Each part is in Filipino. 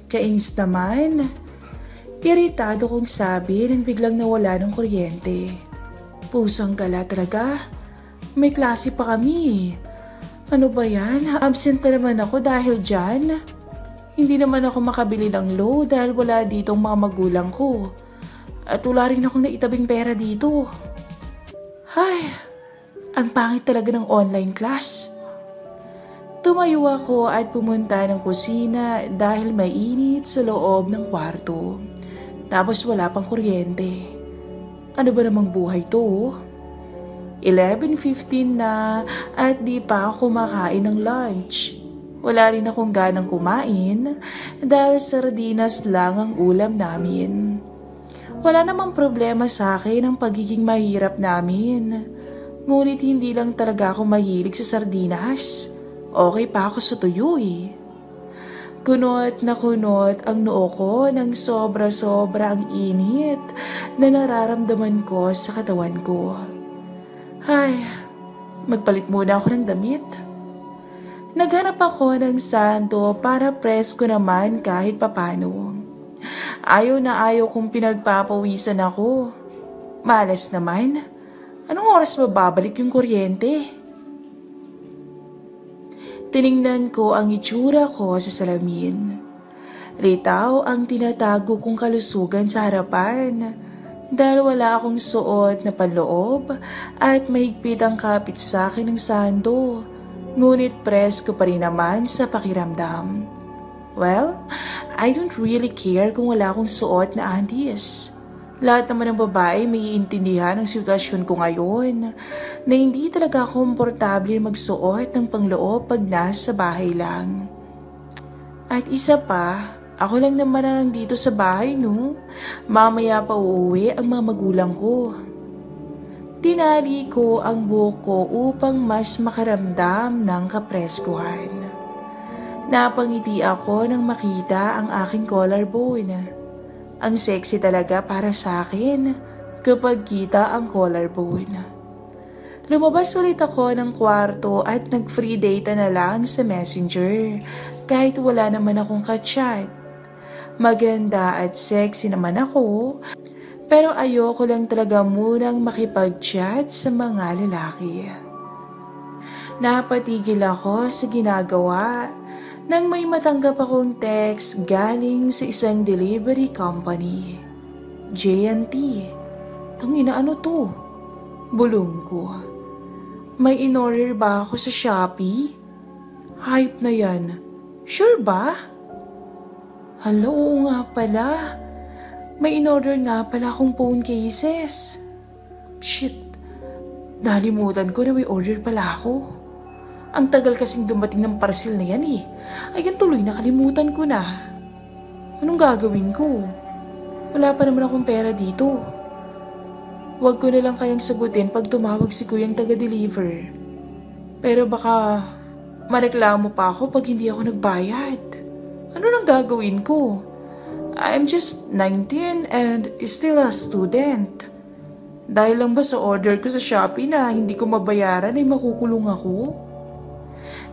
Kainis naman. Iritado kong sabi nang biglang nawala ng kuryente. Pusang gala talaga. May klase pa kami. Ano ba yan? Absent na naman ako dahil dyan. Hindi naman ako makabili ng load dahil wala ditong mga magulang ko. At wala rin akong naitabing pera dito. Ay, ang pangit talaga ng online class. Tumayo ako at pumunta ng kusina dahil mainit sa loob ng kwarto. Tapos wala pang kuryente. Ano ba namang buhay to? 11:15 na at di pa ako kumakain ng lunch. Wala rin akong ganang kumain dahil sardinas lang ang ulam namin. Wala namang problema sa akin ang pagiging mahirap namin. Ngunit hindi lang talaga ako mahilig sa sardinas. Okay pa ako sa tuyo eh. Kunot na kunot ang noo ko ng sobra-sobra ang init na nararamdaman ko sa katawan ko. Ay, magpalit muna ako ng damit. Naghanap ako ng santo para presko naman kahit papano. Ayaw na ayaw kong pinagpapawisan ako. Malas naman. Anong oras babalik yung kuryente? Tiningnan ko ang itsura ko sa salamin. Ritaw ang tinatago kong kalusugan sa harapan dahil wala akong suot na panloob at mahigpit ang kapit sa akin ng sando. Ngunit presko pa rin naman sa pakiramdam. Well, I don't really care kung wala akong suot na undies. Lahat naman ng babae may iintindihan ang sitwasyon ko ngayon na hindi talaga komportable magsuot ng pangloob pag nasa bahay lang. At isa pa, ako lang naman na nandito sa bahay no. Mamaya pa uuwi ang mga magulang ko. Tinali ko ang buhok ko upang mas makaramdam ng kapreskuhan. Napangiti ako nang makita ang aking collarbone. Ang sexy talaga para sa akin kapag kita ang collarbone. Lumabas ulit ako ng kwarto at nag-free data na lang sa Messenger kahit wala naman akong ka-chat. Maganda at sexy naman ako pero ayoko lang talaga munang makipag-chat sa mga lalaki. Napatigil ako sa ginagawa nang may matanggap akong text galing sa isang delivery company. J&T. Tangina, ano to? Bulong ko. May in-order ba ako sa Shopee? Hype na yan. Sure ba? Hala, oo nga pala. May in-order nga pala akong phone cases. Shit. Nalimutan ko na may order pala ako. Ang tagal kasing dumating ng parcel na yan eh. Ayan tuloy nakalimutan ko na. Anong gagawin ko? Wala pa naman akong pera dito. Huwag ko na lang kayang sagutin pag tumawag si kuyang taga-deliver. Pero baka mareklamo pa ako pag hindi ako nagbayad. Ano nang gagawin ko? I'm just 19 and still a student. Dahil lang ba sa order ko sa Shopee na hindi ko mabayaran ay makukulong ako?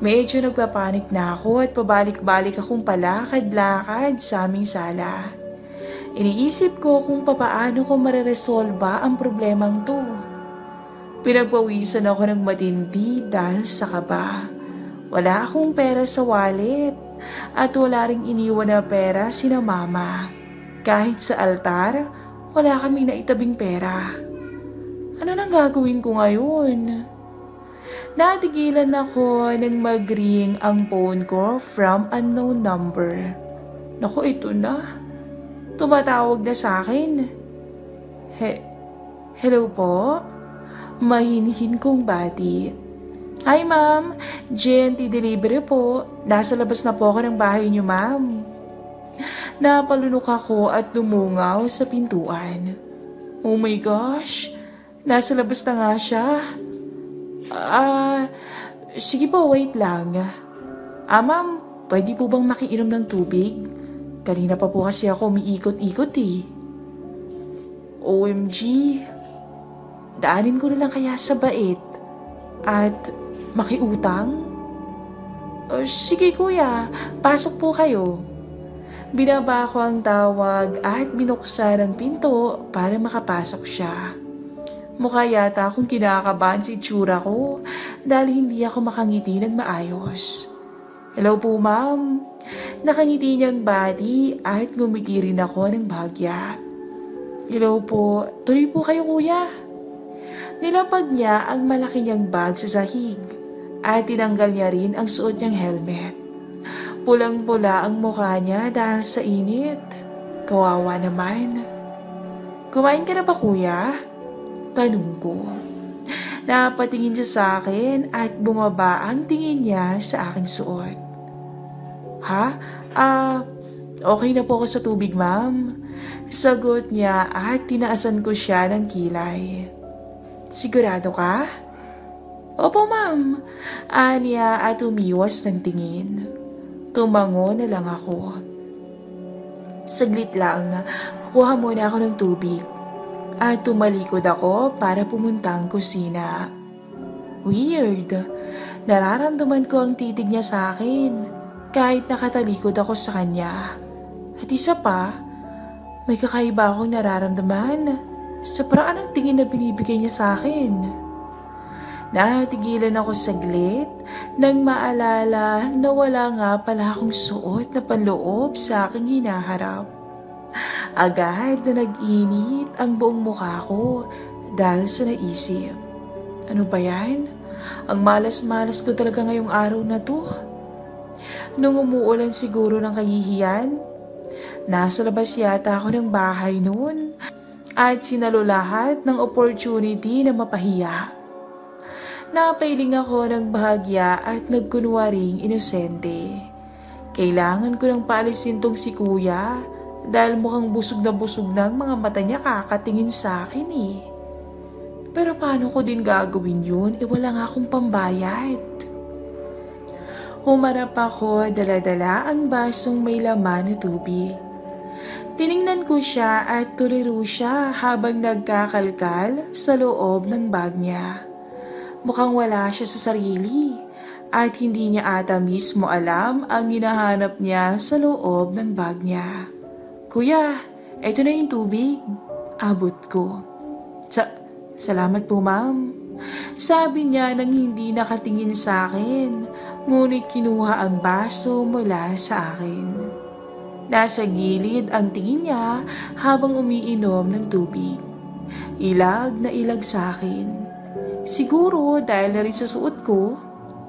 Medyo nagpapanik na ako at pabalik-balik akong palakad-lakad sa aming sala. Iniisip ko kung papaano ko mareresolba ang problemang to. Pinagpawisan ako ng matindi dahil sa kaba. Wala akong pera sa wallet at wala ring iniwan na pera sina mama. Kahit sa altar, wala kaming naitabing pera. Ano nang gagawin ko ngayon? Natigilan ako nang mag-ring ang phone ko from unknown number. Naku, ito na. Tumatawag na sa akin. Hello po? Mahinhin kong bati. Hi ma'am, J&T Delivery po. Nasa labas na po ako ng bahay niyo ma'am. Napalunok ako at dumungaw sa pintuan. Oh my gosh, nasa labas na nga siya. Sige po, wait lang. Ma'am, pwede po bang makiinom ng tubig? Kanina pa po kasi ako umiikot-ikot eh. OMG, daanin ko na lang kaya sa bait at makiutang? Sige kuya, pasok po kayo. Binaba ko ang tawag at binuksan ang pinto para makapasok siya. Mukha yata akong kinakabahan si itsura ko dahil hindi ako makangiti ng maayos. Hello po ma'am. Nakangiti niyang body at ngumiti rin ako ng bahagya. Hello po. Tuloy po kayo kuya. Nilapag niya ang malaki niyang bag sa sahig at tinanggal niya rin ang suot niyang helmet. Pulang-pula ang mukha niya dahil sa init. Kawawa naman. Kumain ka na ba kuya? Tanong ko. Napatingin siya sa akin at bumaba ang tingin niya sa aking suot. Ha? Okay na po ako sa tubig ma'am. Sagot niya at tinaasan ko siya ng kilay. Sigurado ka? Opo ma'am. Anya at umiwas ng tingin. Tumango na lang ako. Saglit lang, kukuha muna ako ng tubig. At tumalikod ako para pumunta ang kusina. Weird. Nararamdaman ko ang titig niya sa akin kahit nakatalikod ako sa kanya. At isa pa, may kakaiba akong nararamdaman sa paraan ng tingin na binibigay niya sa akin. Natigilan ako saglit nang maalala na wala nga pala akong suot na panloob sa aking hinaharap. Agad na nag-init ang buong mukha ko dahil sa naisip. Ano ba yan? Ang malas-malas ko talaga ngayong araw na to. Nung umuulan siguro ng kahihiyan, nasa labas yata ako ng bahay noon at sinalo lahat ng opportunity na mapahiya. Napailing ako ng bahagya at nagkunwaring inosente. Kailangan ko nang paalisin tong si kuya dahil mukhang busog na ang mga mata niya kakatingin sa akin eh. Pero paano ko din gagawin yun? Wala nga akong pambayad. Humarap ako, dala-dala ang basong may laman na tubig. Tiningnan ko siya at tuliro siya habang nagkakalkal sa loob ng bag niya. Mukhang wala siya sa sarili at hindi niya ata mismo alam ang hinahanap niya sa loob ng bag niya. Kuya, eto na yung tubig. Abot ko. Salamat po ma'am. Sabi niya nang hindi nakatingin sa akin, ngunit kinuha ang baso mula sa akin. Nasa gilid ang tingin niya habang umiinom ng tubig. Ilag na ilag sa akin. Siguro dahil na rin sa suot ko,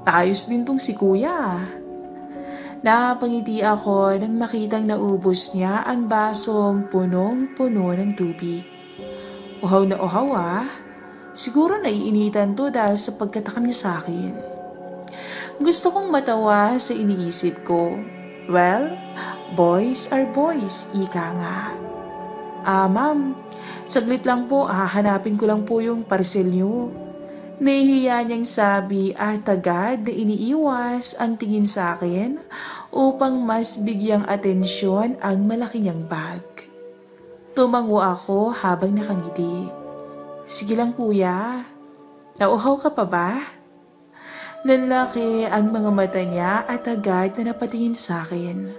ayos din tong si kuya. Napangiti ako nang makitang naubos niya ang basong punong-puno ng tubig. Uhaw na uhaw ah. Siguro naiinitan to dahil sa pagkatakam niya sa akin. Gusto kong matawa sa iniisip ko. Well, boys are boys, ika nga. Ma'am, saglit lang po, hahanapin ko lang po yung parcel niyo. Nahihiya niyang sabi at agad na iniiwas ang tingin sa akin upang mas bigyang atensyon ang malaki niyang bag. Tumango ako habang nakangiti. Sige lang kuya, nauhaw ka pa ba? Nanlaki ang mga mata niya at agad na napatingin sa akin.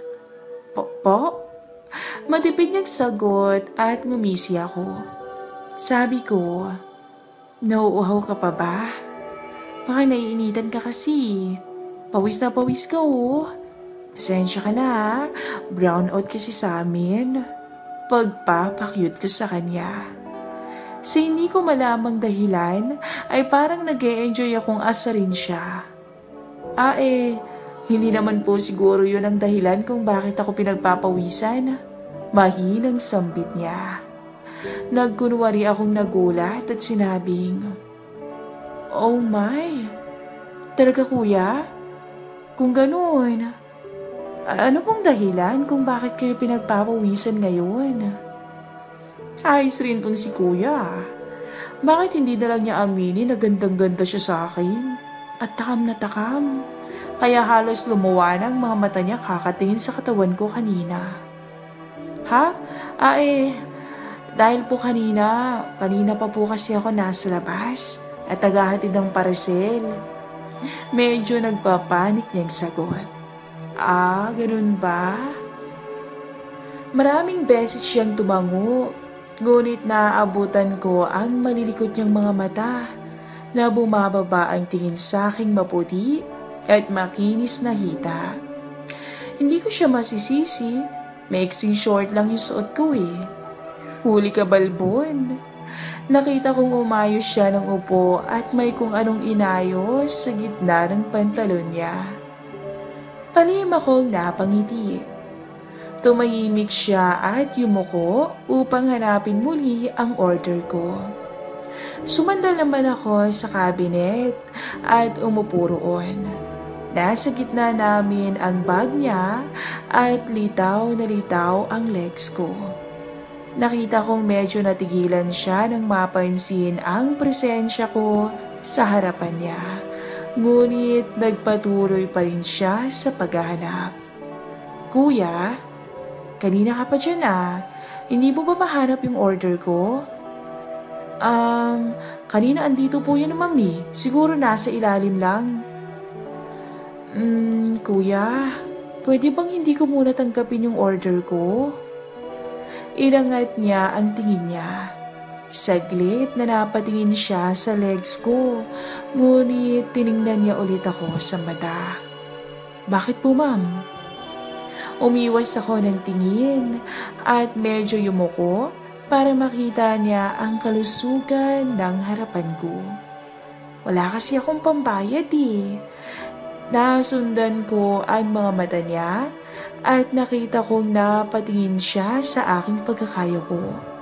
Po? Matipid niyang sagot at ngumisi ako. Sabi ko, nauuhaw ka pa ba? Baka naiinitan ka kasi. Pawis na pawis ka oh. Pasensya ka na ha. Brown out kasi sa amin. Pagpapakyut ko sa kanya. Sa hindi ko malamang dahilan ay parang nag-e-enjoy akong asarin siya. Hindi naman po siguro yun ang dahilan kung bakit ako pinagpapawisan. Mahinang sambit niya. Nagkunwari akong nagulat at sinabing, Oh my, talaga kuya? Kung ganoon, ano pong dahilan kung bakit kayo pinagpapawisan ngayon? Ayos rin tong si kuya. Bakit hindi na lang niya aminin na gandang-ganda siya sa akin? At takam na takam. Kaya halos lumuwa ng mga mata niya kakatingin sa katawan ko kanina. Ha? Dahil po kanina pa po kasi ako nasa labas at naghahatid ng parcel. Medyo nagpapanik niyang sagot. Ganun ba? Maraming beses siyang tumango, ngunit naaabutan ko ang malilikot niyang mga mata na bumababa ang tingin sa aking maputi at makinis na hita. Hindi ko siya masisisi, maiksing short lang yung suot ko eh. Huli ka balbon. Nakita kong umayos siya ng upo at may kung anong inayos sa gitna ng pantalon niya. Palihim akong napangiti. Tumahimik siya at yumuko upang hanapin muli ang order ko. Sumandal naman ako sa cabinet at umupo roon. Nasa gitna namin ang bag niya at litaw na litaw ang legs ko. Nakita kong medyo natigilan siya nang mapansin ang presensya ko sa harapan niya. Ngunit nagpatuloy pa rin siya sa paghahanap. Kuya, kanina ka pa dyan ah. Hindi mo ba mahanap yung order ko? Kanina andito po yun mami. Siguro nasa ilalim lang. Kuya, pwede bang hindi ko muna tanggapin yung order ko? Inangat niya ang tingin niya. Saglit na napatingin siya sa legs ko, ngunit tiningnan niya ulit ako sa mata. Bakit po ma'am? Umiwas ako ng tingin at medyo yumuko para makita niya ang kalusugan ng harapan ko. Wala kasi akong pambayad eh. Nasundan ko ang mga mata niya at nakita kong napatingin siya sa aking pagkakayaw.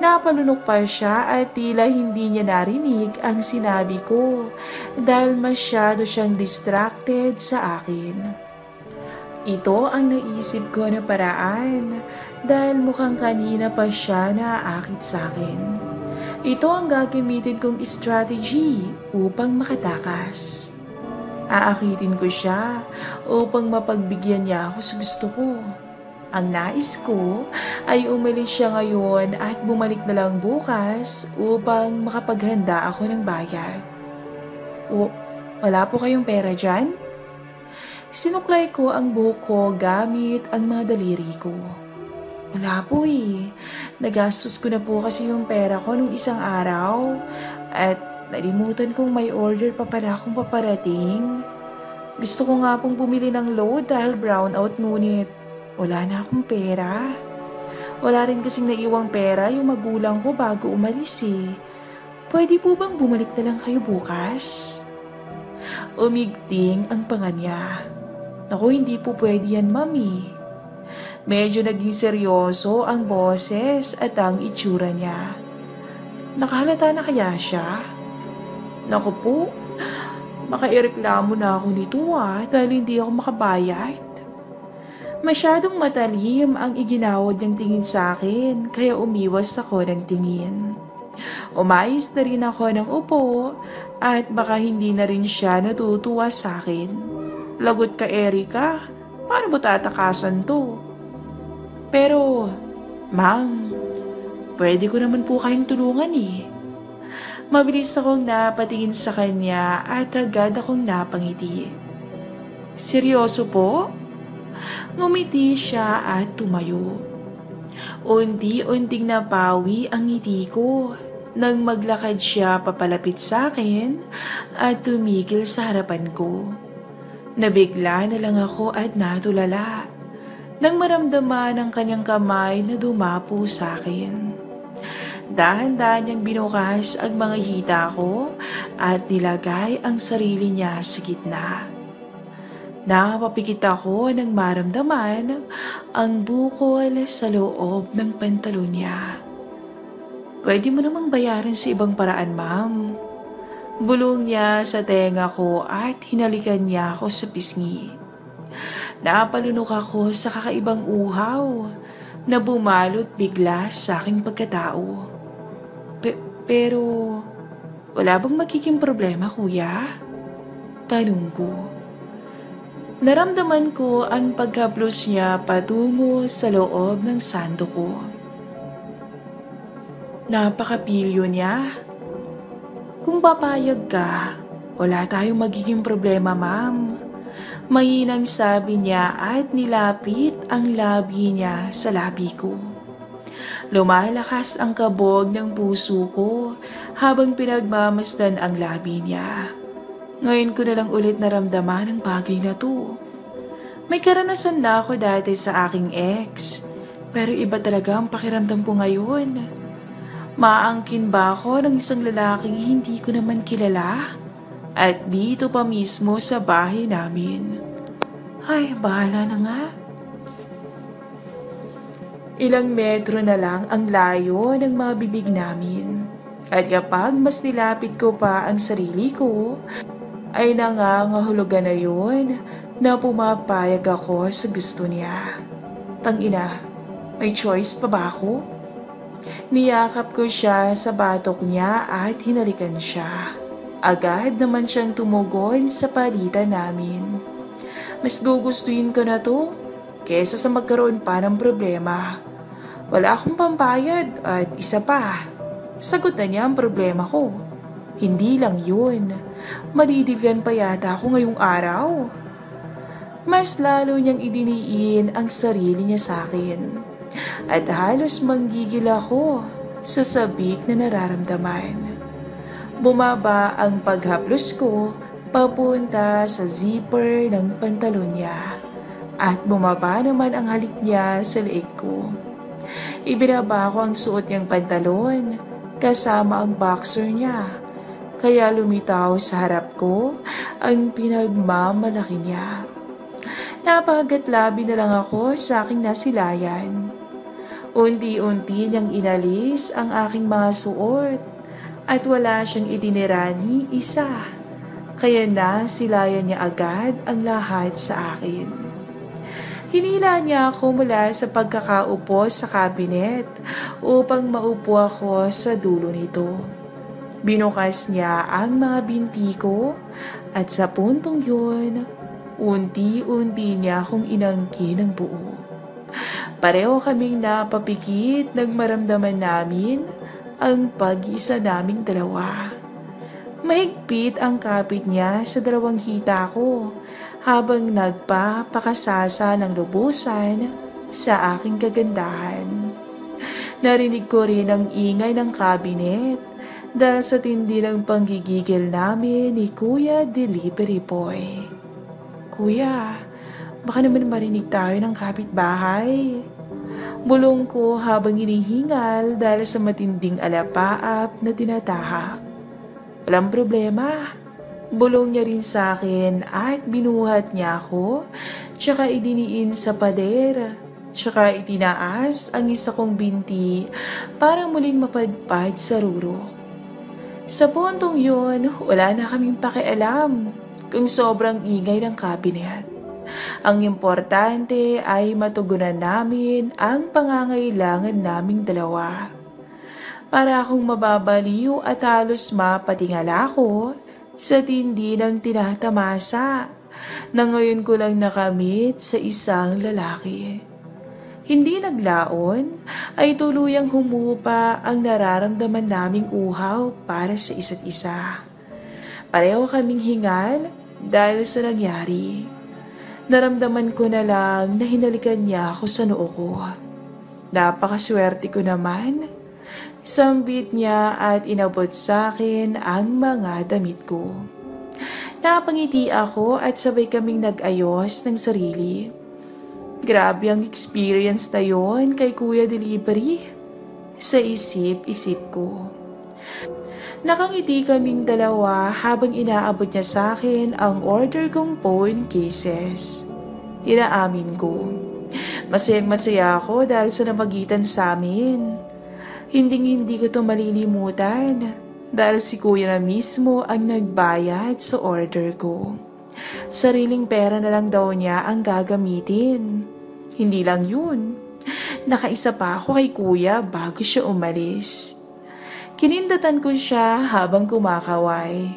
Napalunok pa siya at tila hindi niya narinig ang sinabi ko dahil masyado siyang distracted sa akin. Ito ang naisip ko na paraan dahil mukhang kanina pa siya naaakit sa akin. Ito ang gagamitin kong strategy upang makatakas. Aakitin ko siya upang mapagbigyan niya ako sa gusto ko. Ang nais ko ay umalis siya ngayon at bumalik na lang bukas upang makapaghanda ako ng bayad. Wala po kayong pera dyan? Sinuklay ko ang buhok ko gamit ang mga daliri ko. Wala po eh. Nagastos ko na po kasi yung pera ko nung isang araw at nalimutan kong may order pa pala akong paparating. Gusto ko nga pong bumili ng load dahil brownout ngunit wala na akong pera. Wala rin kasing naiwang pera yung magulang ko bago umalis eh. Pwede po bang bumalik na lang kayo bukas? Umigting ang panga niya. Naku, hindi po pwede yan mami. Medyo naging seryoso ang boses at ang itsura niya. Nakahalata na kaya siya? Naku po, makaireklamo na ako nito dahil hindi ako makabayad. Masyadong matalim ang iginawad niyang tingin sa akin kaya umiwas ako ng tingin. Umayos na rin ako ng upo at baka hindi na rin siya natutuwa sa akin. Lagot ka Erika, paano mo tatakasan to? Pero, ma'am, pwede ko naman po kayong tulungan eh. Mabilis akong napatingin sa kanya at agad akong napangiti. Seryoso po? Ngumiti siya at tumayo. Unti-unting napawi ang ngiti ko nang maglakad siya papalapit sa akin at tumigil sa harapan ko. Nabigla na lang ako at natulala nang maramdaman ang kanyang kamay na dumapo sa akin. Dahan-dahan niyang binukas ang mga hita ko at nilagay ang sarili niya sa gitna. Napapikit ako nang maramdaman ang bukol sa loob ng pantalon niya. Pwede mo namang bayaran sa ibang paraan, ma'am. Bulong niya sa tenga ko at hinalikan niya ako sa pisngi. Napalunok ako sa kakaibang uhaw na bumalot bigla sa aking pagkatao. Pero, wala bang magiging problema, kuya? Tanong ko. Naramdaman ko ang pagkaplos niya patungo sa loob ng sando ko. Napakapilyo niya. Kung papayag ka, wala tayong magiging problema, ma'am. Mahinang sabi niya at nilapit ang labi niya sa labi ko. Lumalakas ang kabog ng puso ko habang pinagmamasdan ang labi niya. Ngayon ko na lang ulit naramdaman ang bagay na to. May karanasan na ako dati sa aking ex, pero iba talaga ang pakiramdam ko ngayon. Maangkin ba ako ng isang lalaking hindi ko naman kilala? At dito pa mismo sa bahay namin. Ay, bahala na nga. Ilang metro na lang ang layo ng mga bibig namin. At kapag mas nilapit ko pa ang sarili ko, ay nangangahulugan na yun na pumapayag ako sa gusto niya. Tangina, may choice pa ba ako? Niyakap ko siya sa batok niya at hinalikan siya. Agad naman siyang tumugon sa palitan namin. Mas gugustuhin ko na to kesa sa magkaroon pa ng problema. Wala akong pambayad at isa pa, sagot na niya ang problema ko. Hindi lang yun, madidilgan pa yata ako ngayong araw. Mas lalo niyang idiniin ang sarili niya sa akin. At halos manggigil ako sa sabik na nararamdaman. Bumaba ang paghaplos ko papunta sa zipper ng pantalon niya at bumaba naman ang halik niya sa leeg ko. Ibinaba ko ang suot niyang pantalon kasama ang boxer niya kaya lumitaw sa harap ko ang pinagmamalaki niya. Napakagatlabi na lang ako sa aking nasilayan. Unti-unti niyang inalis ang aking mga suot at wala siyang itinira ni isa. Kaya nasilayan niya agad ang lahat sa akin. Hinila niya ako mula sa pagkakaupo sa kabinet upang maupo ako sa dulo nito. Binukas niya ang mga binti ko at sa puntong yun, unti-unti niya akong inangkin ng buo. Pareho kaming napapikit nang maramdaman namin ang pag-isa naming dalawa. Mahigpit ang kapit niya sa dalawang hita ko habang nagpapakasasa ng lubusan sa aking kagandahan. Narinig ko rin ang ingay ng kabinet dahil sa tindi ng panggigigil namin ni Kuya Delivery Boy. Kuya, baka naman marinig tayo ng kapitbahay. Bulong ko habang hinihingal dahil sa matinding alapaap na tinatahak. Walang problema. Bulong niya rin sa akin at binuhat niya ako, tsaka idiniin sa pader, tsaka itinaas ang isa kong binti para muling mapadpad sa rurok. Sa puntong yun, wala na kaming pakialam kung sobrang ingay ng kabinet. Ang importante ay matugunan namin ang pangangailangan naming dalawa. Para akong mababaliw at halos mapatingala ko sa tindi ng tinatamasa na ngayon ko lang nakamit sa isang lalaki. Hindi naglaon ay tuluyang humupa ang nararamdaman naming uhaw para sa isa't isa. Pareho kaming hingal dahil sa nangyari. Naramdaman ko na lang na hinalikan niya ako sa noo ko. Napakaswerte ko naman. Sambit niya at inabot sa akin ang mga damit ko. Napangiti ako at sabay kaming nag-ayos ng sarili. Grabe ang experience na yon kay Kuya Delivery. Sa isip-isip ko. Nakangiti kaming dalawa habang inaabot niya sa akin ang order kong phone cases. Inaamin ko. Masayang-masaya ako dahil sa namagitan sa amin. Hindi ko to malilimutan dahil si Kuya na mismo ang nagbayad sa order ko. Sariling pera na lang daw niya ang gagamitin. Hindi lang yun. Nakaisa pa ako kay Kuya bago siya umalis. Kinindatan ko siya habang kumakaway.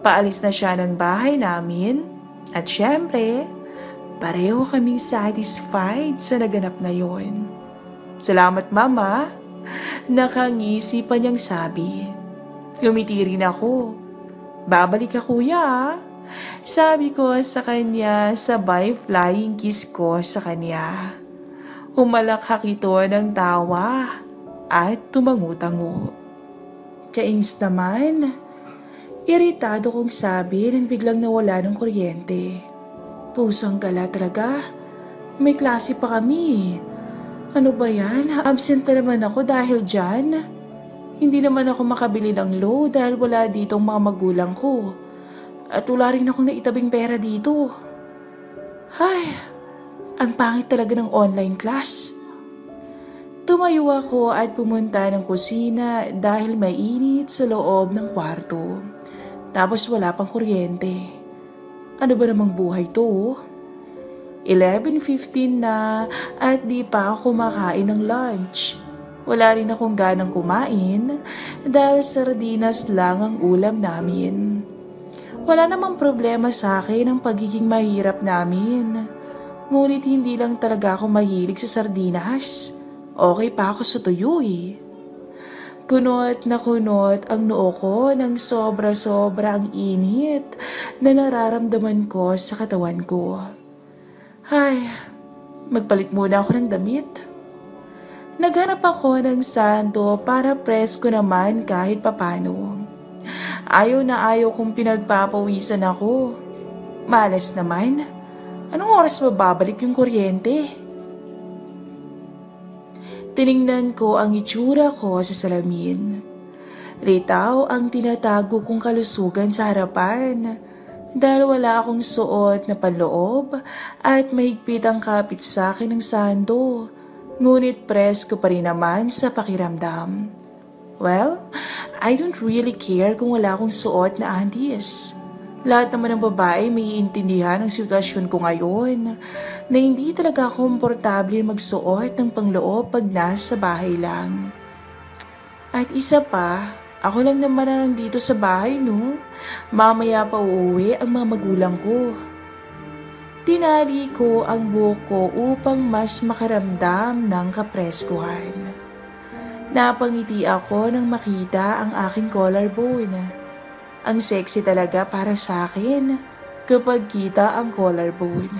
Paalis na siya ng bahay namin at syempre, pareho kaming satisfied sa naganap na yon. Salamat Mama, nakangisi pa niyang sabi. Ngumiti rin ako. Babalik ka Kuya, Sabi ko sa kanya sabay flying kiss ko sa kanya. Humalakhak ito ng tawa at tumangu-tango. Kainis naman. Iritado kong sabi nang biglang nawala ng kuryente. Pusang gala talaga. May klase pa kami. Ano ba yan? Absent na naman ako dahil dyan. Hindi naman ako makabili ng load dahil wala ditong mga magulang ko. At wala rin akong naitabing pera dito. Ay, ang pangit talaga ng online class. Tumayo ako at pumunta ng kusina dahil mainit sa loob ng kwarto. Tapos wala pang kuryente. Ano ba namang buhay to? 11:15 na at di pa ako kumakain ng lunch. Wala rin akong ganang kumain dahil sardinas lang ang ulam namin. Wala namang problema sa akin ang pagiging mahirap namin. Ngunit hindi lang talaga ako mahilig sa sardinas. Okay pa ako sa tuyo eh. Kunot na kunot ang noo ko ng sobra-sobra ang init na nararamdaman ko sa katawan ko. Ay, magpalit muna ako ng damit. Naghanap ako ng sando para presko naman kahit papano. Ayaw na ayaw kong pinagpapawisan ako. Malas naman. Anong oras babalik yung kuryente? Tiningnan ko ang itsura ko sa salamin. Ritaw ang tinatago kong kalusugan sa harapan dahil wala akong suot na panloob at mahigpit ang kapit sa akin ng sando. Ngunit presko pa rin naman sa pakiramdam. Well, I don't really care kung wala akong suot na undies. Lahat naman ng babae may iintindihan ang sitwasyon ko ngayon na hindi talaga komportable magsuot ng pangloob pag nasa bahay lang. At isa pa, ako lang naman na nandito sa bahay no. Mamaya pa uuwi ang mga magulang ko. Tinali ko ang buhok ko upang mas makaramdam ng kapreskuhan. Napangiti ako nang makita ang aking collarbone. Ang sexy talaga para sa akin kapag kita ang collarbone.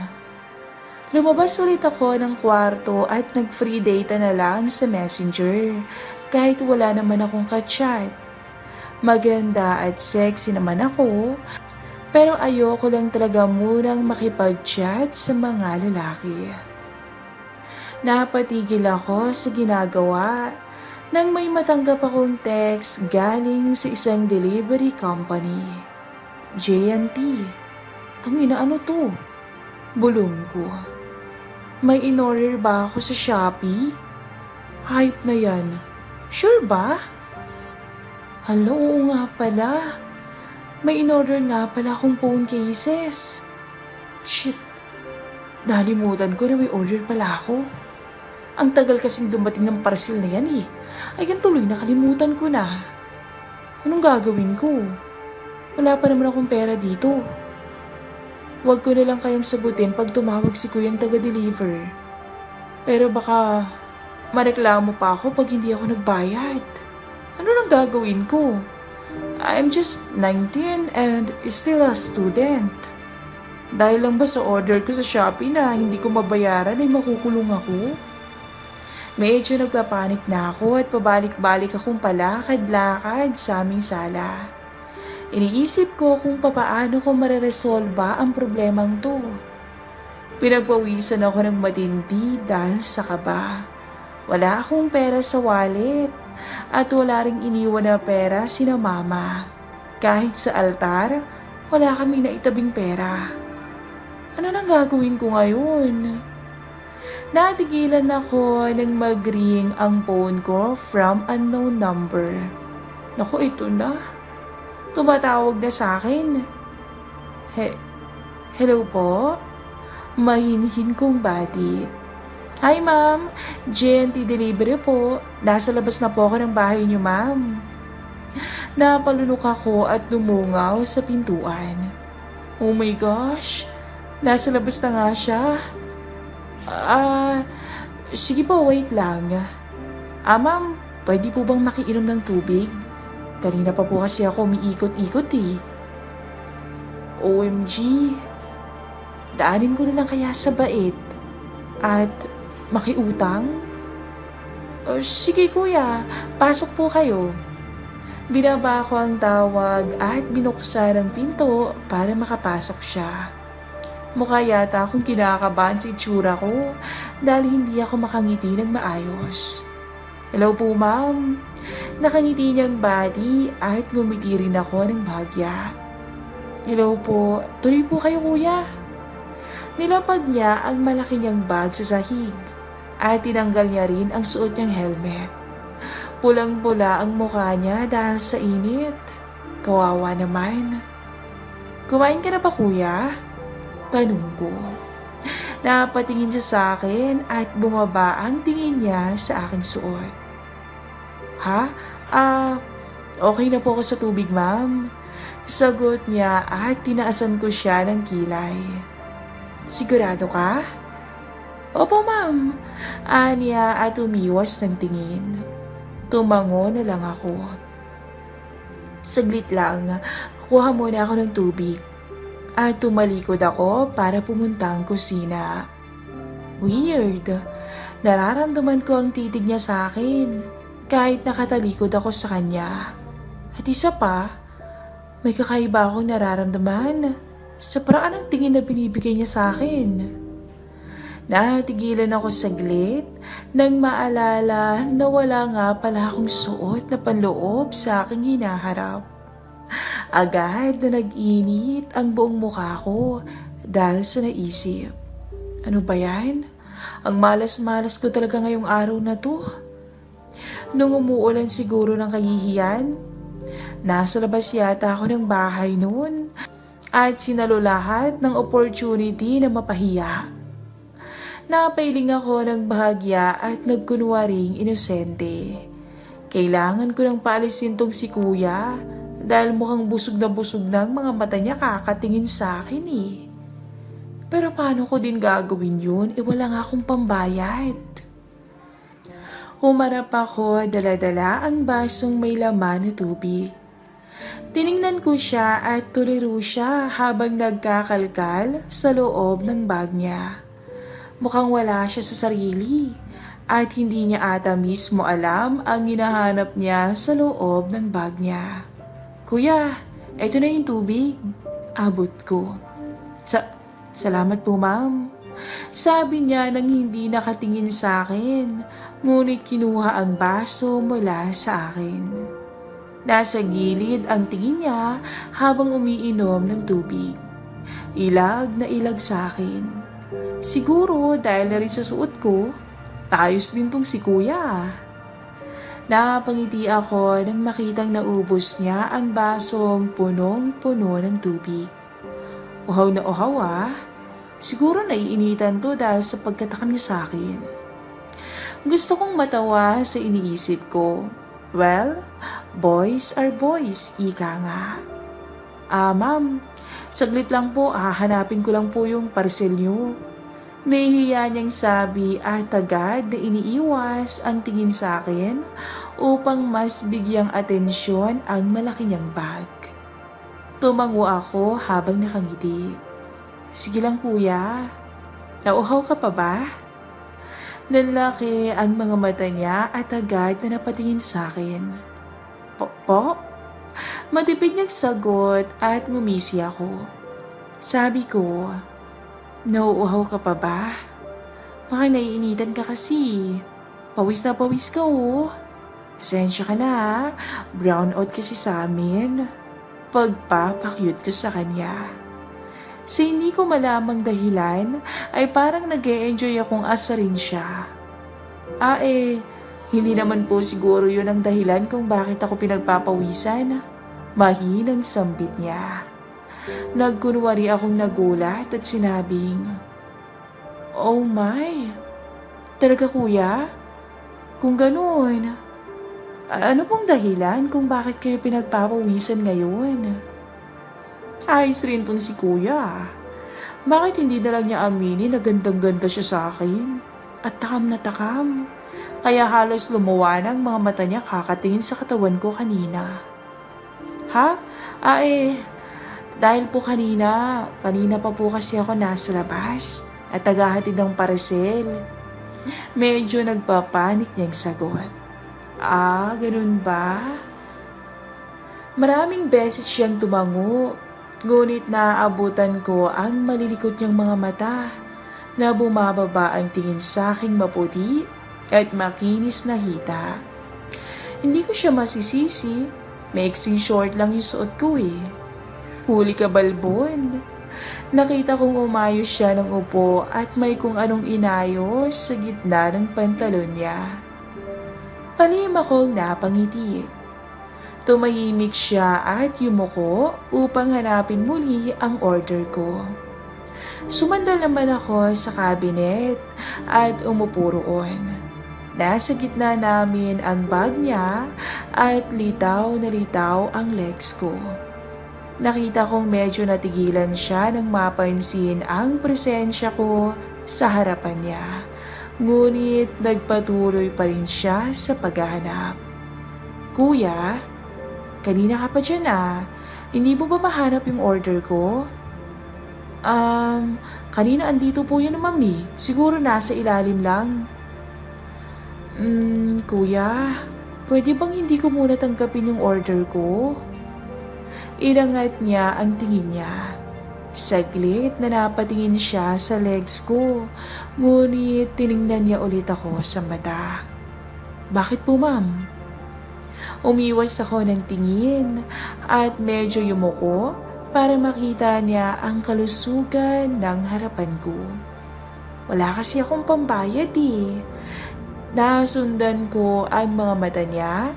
Lumabas ulit ako ng kwarto at nag-free data na lang sa Messenger kahit wala naman akong ka-chat. Maganda at sexy naman ako pero ayoko lang talaga munang makipag-chat sa mga lalaki. Napatigil ako sa ginagawa nang may matanggap akong text galing sa isang delivery company. J&T. Tangina, ano to? Bulong ko. May in-order ba ako sa Shopee? Hype na yan. Sure ba? Hala, oo nga pala. May in-order nga pala akong phone cases. Shit. Nalimutan ko na may order pala ako. Ang tagal kasing dumating ng parcel na yan eh. Ayan tuloy, nakalimutan ko na. Anong gagawin ko? Wala pa naman akong pera dito. Huwag ko na lang kayang sagutin pag tumawag si kuyang taga-deliver. Pero baka mareklamo pa ako pag hindi ako nagbayad. Ano nang gagawin ko? I'm just 19 and still a student. Dahil lang ba sa order ko sa Shopee na hindi ko mabayaran ay makukulong ako? Medyo nagpapanik na ako at pabalik-balik akong palakad-lakad sa aming sala. Iniisip ko kung papaano ko mareresolba ang problemang to. Pinagpawisan ako ng matindi dahil sa kaba. Wala akong pera sa wallet at wala ring iniwan na pera sina mama. Kahit sa altar, wala kaming naitabing pera. Ano nang gagawin ko ngayon? Natigilan ako nang mag-ring ang phone ko from unknown number. Naku, ito na. Tumatawag na sa akin. Hello po? Mahinhin kong bati. Hi ma'am, J&T Delivery po. Nasa labas na po ako ng bahay niyo ma'am. Napalunok ako at dumungaw sa pintuan. Oh my gosh, nasa labas na nga siya. Sige po, wait lang. Ma'am, pwede po bang makiinom ng tubig? Kanina pa po kasi ako umiikot-ikot eh. OMG, daanin ko na lang kaya sa bait at makiutang? Sige kuya, pasok po kayo. Binaba ko ang tawag at binuksan ang pinto para makapasok siya. Mukha yata akong kinakabahan sa itsura ko dahil hindi ako makangiti ng maayos. Hello po ma'am. Nakangiti niyang body at ngumiti rin ako ng bahagya. Hello po. Tuloy po kayo kuya. Nilapag niya ang malaki niyang bag sa sahig at tinanggal niya rin ang suot niyang helmet. Pulang-pula ang mukha niya dahil sa init. Kawawa naman. Kumain ka na ba kuya? Tanong ko. Napatingin siya sa akin at bumaba ang tingin niya sa aking suot. Ha? Okay na po ako sa tubig ma'am. Sagot niya at tinaasan ko siya ng kilay. Sigurado ka? Opo ma'am. Anya at umiwas ng tingin. Tumango na lang ako. Saglit lang, kukuha muna ako ng tubig. At tumalikod ako para pumunta ang kusina. Weird. Nararamdaman ko ang titig niya sa akin kahit nakatalikod ako sa kanya. At isa pa, may kakaiba akong nararamdaman sa paraan ng tingin na binibigay niya sa akin. Natigilan ako saglit nang maalala na wala nga pala akong suot na panloob sa aking hinaharap. Agad na nag-init ang buong mukha ko dahil sa naisip. Ano ba yan? Ang malas-malas ko talaga ngayong araw na to. Nung umuulan siguro ng kahihiyan, nasa labas yata ako ng bahay noon at sinalo lahat ng opportunity na mapahiya. Napailing ako ng bahagya at nagkunwaring inosente. Kailangan ko nang paalisin tong si kuya dahil mukhang busog na ang mga mata niya kakatingin sa akin eh. Pero paano ko din gagawin yun? Wala nga akong pambayad. Humarap ako, dala-dala ang basong may laman na tubig. Tiningnan ko siya at tuliro siya habang nagkakalkal sa loob ng bag niya. Mukhang wala siya sa sarili at hindi niya ata mismo alam ang hinahanap niya sa loob ng bag niya. Kuya, eto na yung tubig. Abot ko. Salamat po ma'am. Sabi niya nang hindi nakatingin sa akin, ngunit kinuha ang baso mula sa akin. Nasa gilid ang tingin niya habang umiinom ng tubig. Ilag na ilag sa akin. Siguro dahil na rin sa suot ko, ayos din tong si kuya. Napangiti ako nang makitang naubos niya ang basong punong-puno ng tubig. Uhaw na uhaw ah. Siguro naiinitan to dahil sa pagkatakam niya sa akin. Gusto kong matawa sa iniisip ko. Well, boys are boys, ika nga. Ma'am, saglit lang po, hahanapin ko lang po yung parcel niyo. Nahihiya niyang sabi at agad na iniiwas ang tingin sa akin upang mas bigyang atensyon ang malaki niyang bag. Tumango ako habang nakangiti. Sige lang kuya, nauhaw ka pa ba? Nanlaki ang mga mata niya at agad na napatingin sa akin. Po? Matipid niyang sagot at ngumisi ako. Sabi ko, nauuhaw ka pa ba? Baka naiinitan ka kasi. Pawis na pawis ka oh. Pasensya ka na ha. Brown out kasi sa amin. Pagpapakyut ko sa kanya. Sa hindi ko malamang dahilan ay parang nag-e-enjoy akong asarin siya. Hindi naman po siguro yun ang dahilan kung bakit ako pinagpapawisan. Mahinang sambit niya. Nagkunwari akong nagulat at sinabing, "Oh my, talaga kuya? Kung ganoon, ano pong dahilan kung bakit kayo pinagpapawisan ngayon?" Ayos rin tong si kuya. Bakit hindi na lang niya aminin na gandang-ganda siya sa akin? At takam na takam. Kaya halos lumuwa ng mga mata niya kakatingin sa katawan ko kanina. Ha? Dahil po kanina pa po kasi ako nasa labas at tagahatid ng parcel. Medyo nagpapanik niyang sagot. Ah, ganun ba? Maraming beses siyang tumango, ngunit naaabutan ko ang malilikot niyang mga mata na bumababa ang tingin sa aking maputi at makinis na hita. Hindi ko siya masisisi, maiksing short lang yung suot ko eh. Huli ka balbon. Nakita kong umayos siya ng upo at may kung anong inayos sa gitna ng pantalon niya. Palihim akong napangiti. Tumahimik siya at yumuko upang hanapin muli ang order ko. Sumandal naman ako sa cabinet at umupo roon. Nasa gitna namin ang bag niya at litaw na litaw ang legs ko. Nakita kong medyo natigilan siya nang mapansin ang presensya ko sa harapan niya. Ngunit nagpatuloy pa rin siya sa paghahanap. Kuya, kanina ka pa dyan ah. Hindi mo ba mahanap yung order ko? Kanina andito po yun mami. Siguro nasa ilalim lang. Kuya, pwede bang hindi ko muna tanggapin yung order ko? Inangat niya ang tingin niya. Saglit na napatingin siya sa legs ko, ngunit tiningnan niya ulit ako sa mata. Bakit po ma'am? Umiwas ako ng tingin at medyo yumuko para makita niya ang kalusugan ng harapan ko. Wala kasi akong pambayad eh. Nasundan ko ang mga mata niya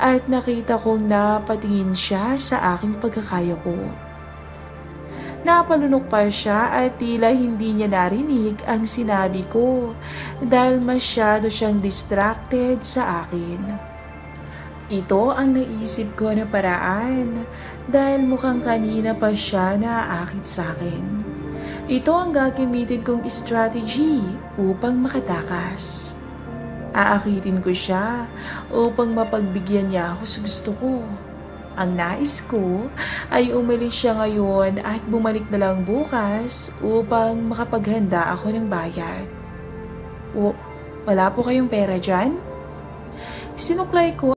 at nakita kong napatingin siya sa aking pagkakaya ko. Napalunok pa siya at tila hindi niya narinig ang sinabi ko dahil masyado siyang distracted sa akin. Ito ang naisip ko na paraan dahil mukhang kanina pa siya naaakit sa akin. Ito ang gagamitin kong strategy upang makatakas. Aakitin ko siya upang mapagbigyan niya ako sa gusto ko. Ang nais ko ay umalis siya ngayon at bumalik na lang bukas upang makapaghanda ako ng bayad. Wala po kayong pera dyan? Sinuklay ko